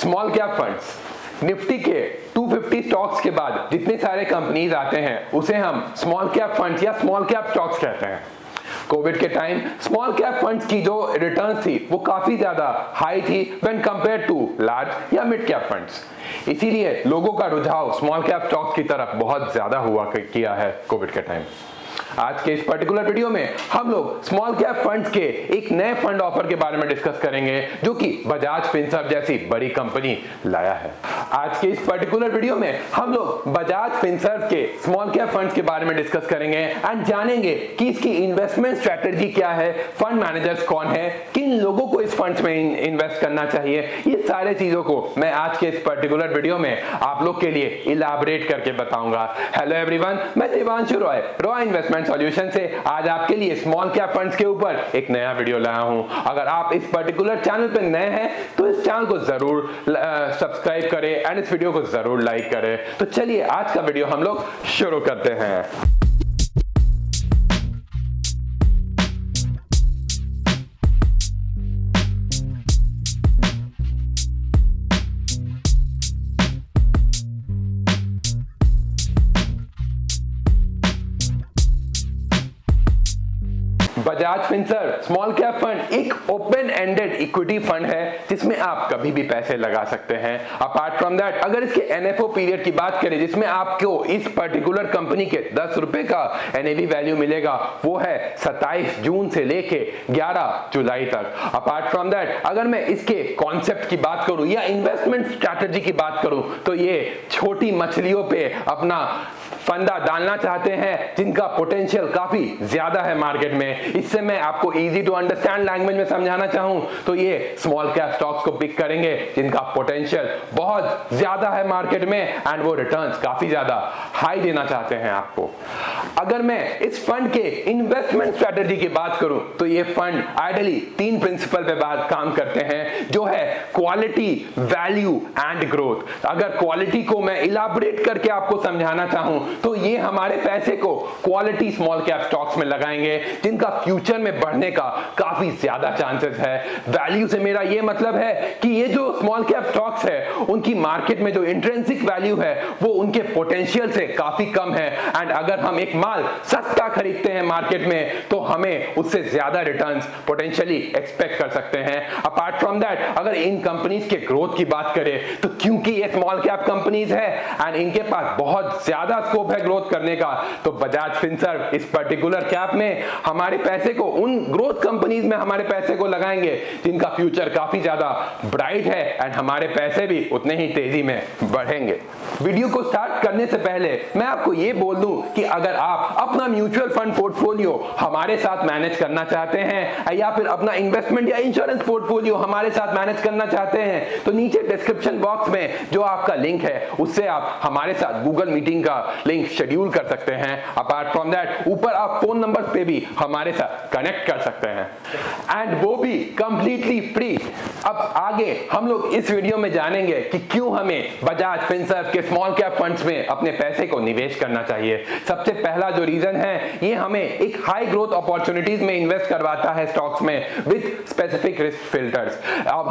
Small cap funds, Nifty के 250 stocks के बाद जितने सारे कंपनीज आते हैं उसे हम स्मॉल कैप फंड्स या स्मॉल कैप स्टॉक्स कहते हैं। कोविड के टाइम स्मॉल कैप फंड्स की जो रिटर्न थी वो काफी ज्यादा हाई थी व्हेन कंपेयर टू लार्ज या मिड कैप फंड्स। इसीलिए लोगों का रुझाव स्मॉल कैप स्टॉक्स की तरफ बहुत ज्यादा हुआ किया है कोविड के टाइम। आज के इस पर्टिकुलर वीडियो में हम लोग स्मॉल कैप फंड्स के एक नए फंड ऑफर के बारे में डिस्कस करेंगे जो कि बजाज फिनसर्व जैसी बड़ी कंपनी लाया है। आज के इस पर्टिकुलर वीडियो में हम लोग बजाज फिनसर्व के स्मॉल कैप फंड्स के बारे में डिस्कस करेंगे एंड जानेंगे कि इसकी इन्वेस्टमेंट स्ट्रेटेजी क्या है, फंड मैनेजर्स कौन है, किन लोगों को इस फंड्स में इन्वेस्ट करना चाहिए। ये सारे चीजों को मैं आज के इस पर्टिकुलर वीडियो में आप लोग के लिए इलाबरेट करके बताऊंगा। हेलो एवरीवन, मैं देवांशु रॉय इन्वेस्टमेंट सॉल्यूशन से आज आपके लिए स्मॉल कैप फंड्स के ऊपर एक नया वीडियो लाया हूं। अगर आप इस पर्टिकुलर चैनल पे नए हैं तो इस चैनल को जरूर सब्सक्राइब करें एंड इस वीडियो को जरूर लाइक करें। तो चलिए आज का वीडियो हम लोग शुरू करते हैं। Bajaj Finserv small cap fund एक ओपन एंडेड इक्विटी फंड है जिसमें आप कभी भी पैसे लगा सकते हैं। अपार्ट फ्रॉम दैट अगर इसके एनएफओ पीरियड की बात करें जिसमें आपको इस पर्टिकुलर कंपनी के 10 रुपए का एनएवी वैल्यू मिलेगा वो है 27 जून से लेके 11 जुलाई तक। अपार्ट फ्रॉम दैट अगर मैं इसके कॉन्सेप्ट की बात करूं या इन्वेस्टमेंट स्ट्रैटेजी की बात करूं तो ये छोटी मछलियों पे अपना फंदा डालना चाहते हैं जिनका पोटेंशियल काफी ज्यादा है मार्केट में। इससे मैं आपको इजी टू अंडरस्टैंड लैंग्वेज में समझाना चाहूं तो ये स्मॉल कैप स्टॉक्स को पिक करेंगे जिनका पोटेंशियल बहुत ज्यादा है मार्केट में एंड वो रिटर्न्स काफी ज्यादा हाई देना चाहते हैं आपको। अगर मैं इस फंड के इन्वेस्टमेंट स्ट्रेटेजी की बात करूं तो ये फंड आइडियली 3 प्रिंसिपल पे बात काम करते हैं जो है क्वालिटी, वैल्यू एंड ग्रोथ। अगर क्वालिटी को मैं इलाबरेट करके आपको समझाना चाहूं तो ये हमारे पैसे को क्वालिटी स्मॉल कैप स्टॉक्स में लगाएंगे जिनका फ्यूचर में बढ़ने का काफी ज्यादा चांसेस है। वैल्यू से मेरा ये मतलब है कि ये जो स्मॉल कैप स्टॉक्स है उनकी मार्केट में जो इंट्रिंसिक वैल्यू है वो उनके पोटेंशियल से काफी कम है एंड अगर हम एक माल सस्ता खरीदते हैं मार्केट में तो हमें उससे ज्यादा रिटर्न्स पोटेंशियली एक्सपेक्ट कर सकते हैं। अपार्ट फ्रॉम दैट अगर इन कंपनीज के ग्रोथ की बात करें तो क्योंकि ये स्मॉल कैप कंपनीज है एंड इनके पास बहुत ज्यादा स्कोप है ग्रोथ करने का तो बजाज फिनसर्व इस पर्टिकुलर कैप में हमारे पैसे को उन ग्रोथ कंपनीज में हमारे पैसे को लगाएंगे जिनका फ्यूचर काफी ज्यादा ब्राइट है एंड हमारे पैसे भी उतने ही तेजी में बढ़ेंगे। वीडियो को स्टार्ट करने से पहले मैं आपको ये बोल दूं कि अगर आप अपना म्यूचुअल फंड पोर्टफोलियो हमारे साथ मैनेज करना चाहते हैं या फिर अपना इन्वेस्टमेंट या इंश्योरेंस पोर्टफोलियो हमारे साथ मैनेज करना चाहते हैं तो नीचे डिस्क्रिप्शन बॉक्स में जो आपका लिंक है उससे आप हमारे साथ गूगल मीटिंग का लिंक शेड्यूल कर सकते हैं। अपार्ट फ्रॉम दैट ऊपर आप फोन नंबर पे भी हमारे साथ कनेक्ट कर सकते हैं एंड वो भी कंप्लीटली फ्री। अब आगे हम लोग इस वीडियो में जानेंगे कि क्यों हमें बजाज फिनसर्व के स्मॉल कैप फंड्स में अपने पैसे को निवेश करना चाहिए। सबसे पहला जो रीजन है ये हमें एक हाई ग्रोथ अपॉर्चुनिटीज में इन्वेस्ट करवाता है स्टॉक्स में विद स्पेसिफिक रिस्क फिल्टर्स। अब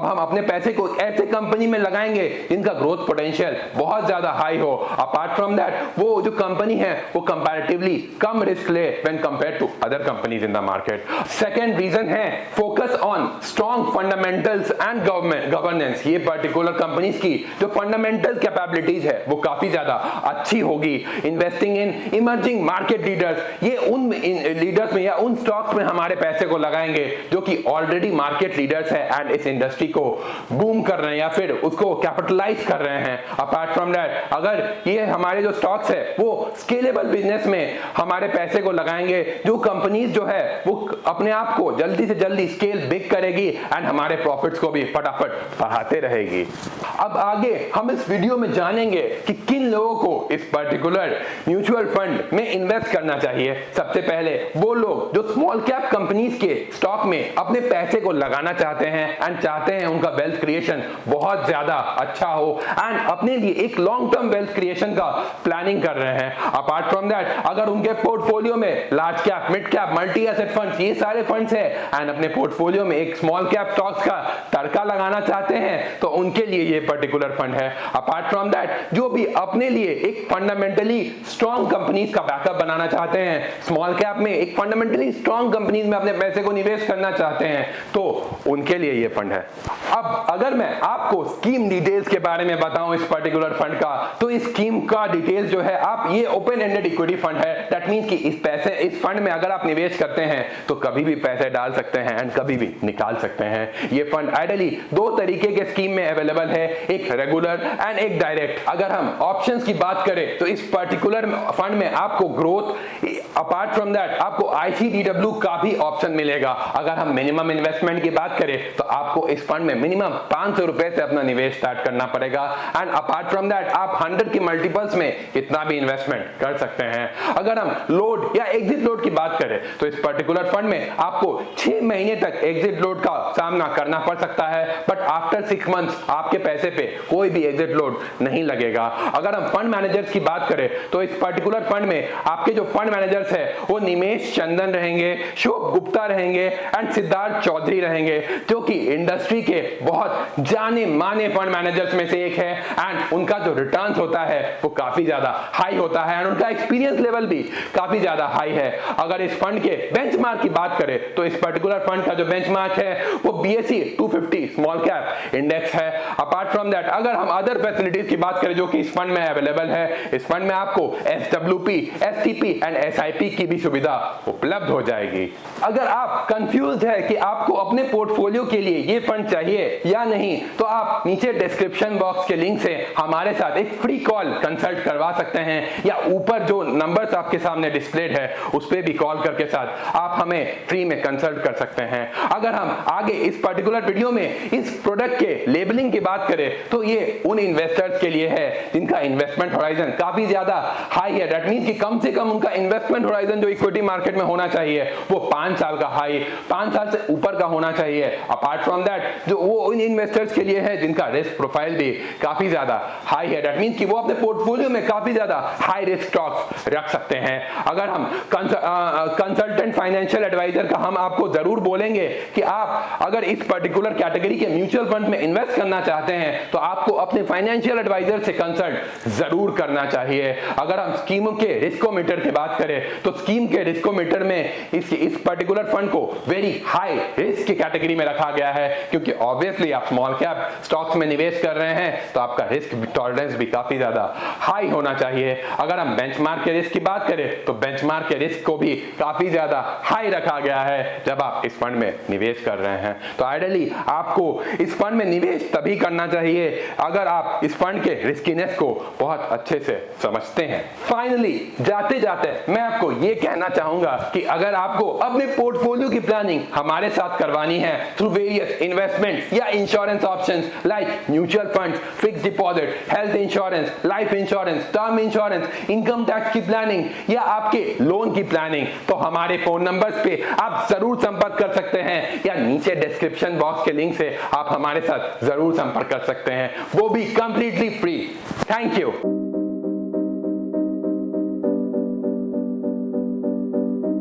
हम अपने पैसे को ऐसे कंपनी में लगाएंगे जिनका ग्रोथ पोटेंशियल बहुत ज्यादा हाई हो। अपार्ट फ्रॉम दैट वो जो कंपनी है वो कंपैरेटिवली कम रिस्क ले when compared to other companies in the market. Second reason है focus on strong fundamentals and governance. ये पर्टिकुलर कंपनीज की जो फंडामेंटल कैपेबिलिटीज है वो काफी ज्यादा अच्छी होगी। Investing in emerging market leaders, ये उन लीडर्स में या उन स्टॉक्स में हमारे पैसे को लगाएंगे जो कि ऑलरेडी मार्केट लीडर्स है एंड इस इंडस्ट्री को बूम कर रहे हैं या फिर उसको कैपिटलाइज कर रहे हैं। अपार्ट फ्रॉम दैट अगर ये हमारे जो स्टॉक्स है वो स्केलेबल बिजनेस में हमारे पैसे को लगाएंगे जो कंपनीज जो है वो अपने आप को जल्दी से जल्दी स्केल बिग करेगी एंड हमारे प्रॉफिट्स को भी फटाफट बढ़ाते रहेगी। अब आगे हम इस वीडियो में जानेंगे कि किन लोगों को इस पर्टिकुलर म्यूचुअल फंड फंड में इन्वेस्ट करना चाहिए? सबसे पहले वो लोग जो स्मॉल कैप कंपनीज के स्टॉक में अपने पैसे को लगाना चाहते हैं एंड चाहते हैं उनका वेल्थ क्रिएशन बहुत ज्यादा अच्छा हो एंड अपने लिए एक लॉन्ग टर्म वेल्थ क्रिएशन का प्लानिंग कर रहे हैं। अपार्ट फ्रॉम दैट, अगर उनके पोर्टफोलियो में large cap, mid cap, multi asset funds, ये सारे फंड्स है एंड अपने पोर्टफोलियो में एक स्मॉल कैप स्टॉक्स का तड़का लगाना चाहते हैं तो उनके लिए ये पर्टिकुलर फंड है। अपार्ट फ्रॉम दैट, जो भी अपने लिए एक फंडामेंटली स्ट्रॉन्ग कंपनीज का बैकअप बनाना चाहते हैं, स्मॉल कैप में एक फंडामेंटली स्ट्रॉन्ग कंपनीज में अपने पैसे को निवेश करना चाहते हैं, तो उनके लिए ये फंड है। अब अगर मैं आपको स्कीम डिटेल्स के बारे में बताऊं इस पर्टिकुलर फंड का, तो इस स्कीम का डिटेल्स जो है, आप ये ओपन एंडेड इक्विटी फंड है। दैट मींस कि इस फंड में अगर आप निवेश करते हैं तो कभी भी पैसे डाल सकते हैं एंड कभी भी निकाल सकते हैं। ये फंड आइडियली दो तरीके के स्कीम में अवेलेबल है, एक रेगुलर एंड एक डायरेक्ट। अगर हम ऑप्शंस की बात करें तो इस पर्टिकुलर फंड में आपको ग्रोथ, अपार्ट फ्रॉम दैट आपको ICDW का भी ऑप्शन मिलेगा। अगर हम मिनिमम इन्वेस्टमेंट की बात करें तो आपको इस फंड में मिनिमम 500 रुपए से अपना निवेश स्टार्ट करना पड़ेगा एंड अपार्ट फ्रॉम दैट आप 100 के मल्टीपल्स में कितना भी इन्वेस्टमेंट कर सकते हैं। अगर हम लोड या एग्जिट लोड की बात करें तो इस पर्टिकुलर फंड में आपको 6 महीने तक एग्जिट लोड का सामना करना पड़ सकता है, बट आफ्टर 6 मंथ्स आपके पैसे पे कोई भी एग्जिट लोड नहीं लगेगा। अगर हम फंड मैनेजर्स की बात करें तो इस पर्टिकुलर फंड में आपके जो फंड मैनेजर्स है वो निमेश चंदन रहेंगे, शोक गुप्ता रहेंगे एंड सिद्धार्थ चौधरी रहेंगे, जो कि इंडस्ट्री के बहुत जाने माने फंड मैनेजर्स में से एक है एंड उनका जो रिटर्न्स होता है वो काफी ज्यादा हाई होता है एंड उनका एक्सपीरियंस लेवल भी काफी ज्यादा हाई है। अगर इस फंड के बेंचमार्क की बात करें तो इस पर्टिकुलर फंड का जो बेंचमार्क है वो BSE 250 स्मॉल कैप इंडेक्स है। अपार्ट फ्रॉम दैट, अगर हम अदर फैसिलिटीज की बात करें जो कि इस फंड में अवेलेबल है, इस फंड में आपको SWP, STP एंड SIP की भी सुविधा उपलब्ध हो जाएगी। अगर आप कंफ्यूज है कि आपको अपने पोर्टफोलियो के लिए ये फंड चाहिए या नहीं, तो आप नीचे डिस्क्रिप्शन बॉक्स के लिंक से हमारे साथ एक फ्री कॉल कंसल्ट करवा सकते हैं, या ऊपर जो नंबर्स आपके सामने डिस्प्लेड है उस पे भी कॉल करके साथ आप हमें फ्री में कंसल्ट कर सकते हैं। अगर हम आगे इस पर्टिकुलर वीडियो में इस प्रोडक्ट के लेबलिंग की बात करें तो ये उन इन्वेस्टर्स के लिए है जिनका इन्वेस्टमेंट होराइजन काफी ज्यादा हाई है। दैट मींस कि कम से कम उनका इन्वेस्टमेंट होराइजन जो इक्विटी मार्केट में होना चाहिए वो 5 साल का हाई, 5 साल से ऊपर का होना चाहिए। अपार्ट फ्रॉम दैट, जो वो उन इन्वेस्टर्स के लिए है जिनका रिस्क प्रोफाइल भी काफी ज्यादा हाई है। दैट मींस कि वो अपने पोर्टफोलियो में काफी ज्यादा हाई रिस्क स्टॉक्स रख सकते हैं। अगर हम कंसल्टेंट फाइनेंशियल एडवाइजर का हम आपको जरूर बोलेंगे कि आप अगर इस पर्टिकुलर कैटेगरी के म्यूचुअल फंड में इन्वेस्ट करना चाहते हैं तो आपको अपने फाइनेंशियल एडवाइजर से कंसल्ट जरूर करना चाहिए। अगर हम स्कीमों के रिस्कोमीटर की बात करें तो स्कीम के रिस्कोमीटर में इस पर्टिकुलर फंड को वेरी हाई रिस्क की कैटेगरी में रखा गया है, क्योंकि ऑब्वियसली आप स्मॉल कैप स्टॉक्स में निवेश कर रहे हैं तो आपका रिस्क टॉलरेंस भी काफी ज्यादा हाई होना चाहिए। अगर हम बेंचमार्क के रिस्क की बात करें तो बेंचमार्क के रिस्क को भी काफी ज्यादा हाई रखा गया है जब आप इस फंड में निवेश कर रहे हैं। तो आइडियली आपको इस फंड में निवेश तभी करना चाहिए अगर आप इस फंड के रिस्कीनेस को बहुत अच्छे से समझते हैं। फाइनली जाते जाते मैं आपको ये कहना चाहूंगा कि अगर आपको अपने पोर्टफोलियो की प्लानिंग हमारे साथ करवानी है थ्रू वेरियस इन्वेस्टमेंट या insurance options like mutual funds, fixed deposit, health insurance, life insurance, term insurance, income tax की प्लानिंग या आपके लोन की प्लानिंग, तो हमारे फोन नंबर्स पे आप जरूर संपर्क कर सकते हैं या नीचे डिस्क्रिप्शन बॉक्स के लिंक से आप हमारे साथ जरूर संपर्क कर सकते हैं, वो भी कंप्लीटली फ्री। Thank you.